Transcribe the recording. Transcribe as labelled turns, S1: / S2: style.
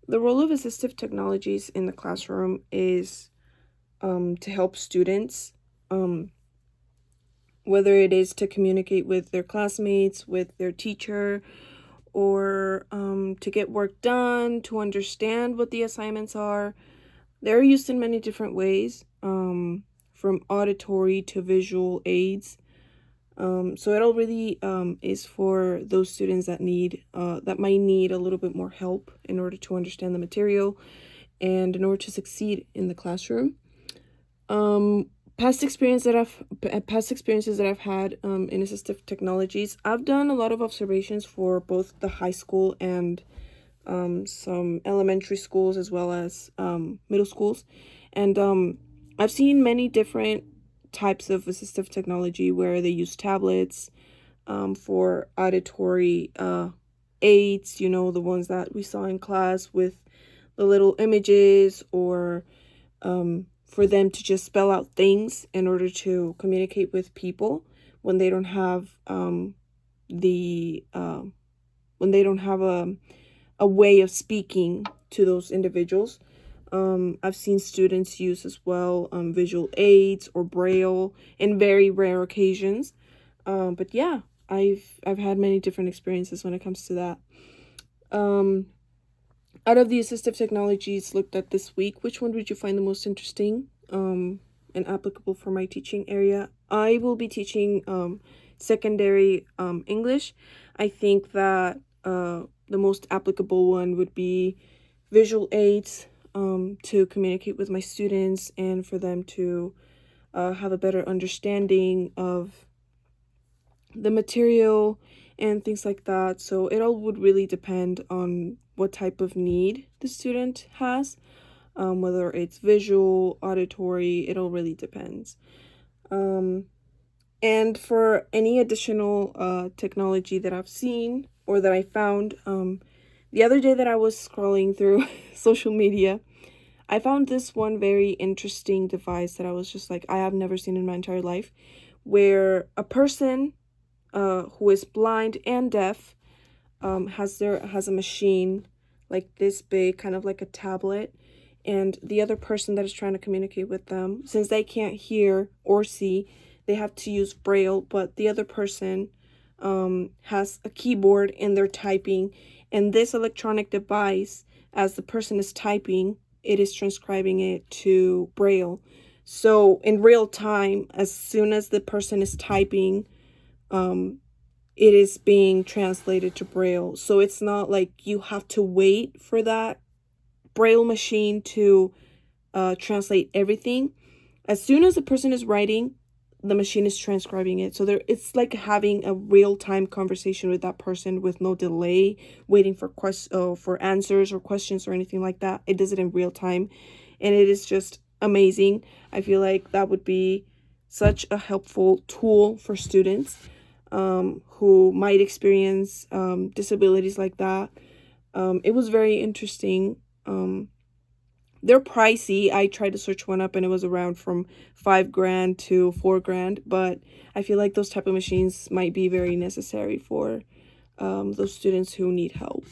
S1: The role of assistive technologies in the classroom is to help students, um, whether it is to communicate with their classmates, with their teacher, or to get work done, to understand what the assignments are. They're used in many different ways, from auditory to visual aids. So it all really is for those students that might need a little bit more help in order to understand the material and in order to succeed in the classroom. Um, past experiences that I've had in assistive technologies, I've done a lot of observations for both the high school and some elementary schools as well as middle schools, and I've seen many different types of assistive technology where they use tablets for auditory aids, the ones that we saw in class with the little images, or for them to just spell out things in order to communicate with people when they don't have the when they don't have a way of speaking to those individuals. I've seen students use as well visual aids or braille in very rare occasions. But yeah, I've had many different experiences when it comes to that. Um, Out of the assistive technologies looked at this week, which one would you find the most interesting and applicable for my teaching area? I will be teaching secondary English. I think that the most applicable one would be visual aids to communicate with my students and for them to have a better understanding of the material and things like that. So it all would really depend on what type of need the student has, whether it's visual, auditory, it all really depends. And for any additional technology that I've seen or that I found, the other day that I was scrolling through social media, I found this one very interesting device that I was just like, I have never seen in my entire life, where a person who is blind and deaf has a machine like this big, kind of like a tablet, and the other person that is trying to communicate with them, since they can't hear or see, they have to use braille, but the other person has a keyboard and they're typing, and this electronic device, as the person is typing, it is transcribing it to braille. So in real time, as soon as the person is typing, it is being translated to braille. So it's not like you have to wait for that braille machine to translate everything. As soon as the person is writing, the machine is transcribing it. So it's like having a real-time conversation with that person with no delay, waiting for answers or questions or anything like that. It does it in real time, and it is just amazing. I feel like that would be such a helpful tool for students who might experience disabilities like that. It was very interesting. They're pricey. I tried to search one up and it was around from $5,000 to $4,000, but I feel like those type of machines might be very necessary for those students who need help.